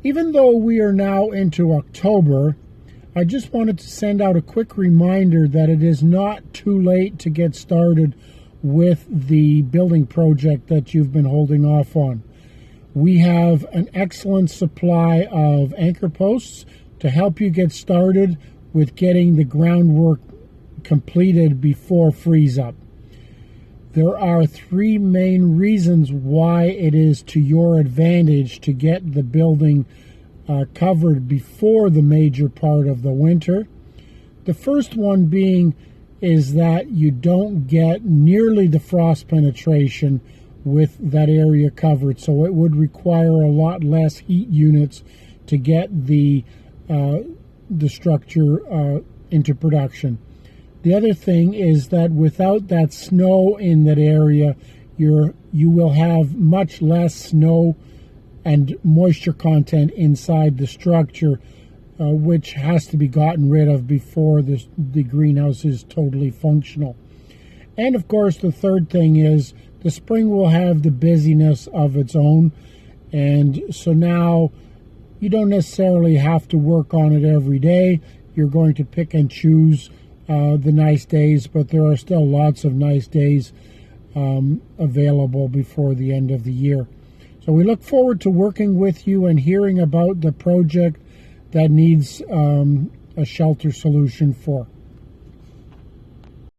Even though we are now into October, I just wanted to send out a quick reminder that it is not too late to get started with the building project that you've been holding off on. We have an excellent supply of anchor posts to help you get started with getting the groundwork completed before freeze up. There are three main reasons why it is to your advantage to get the building covered before the major part of the winter. The first one being is that you don't get nearly the frost penetration with that area covered, so it would require a lot less heat units to get the structure into production. The other thing is that without that snow in that area, you will have much less snow and moisture content inside the structure, which has to be gotten rid of before the greenhouse is totally functional. And of course, the third thing is the spring will have the busyness of its own, and so now you don't necessarily have to work on it every day. You're going to pick and choose the nice days, but there are still lots of nice days available before the end of the year. So we look forward to working with you and hearing about the project that needs a shelter solution for.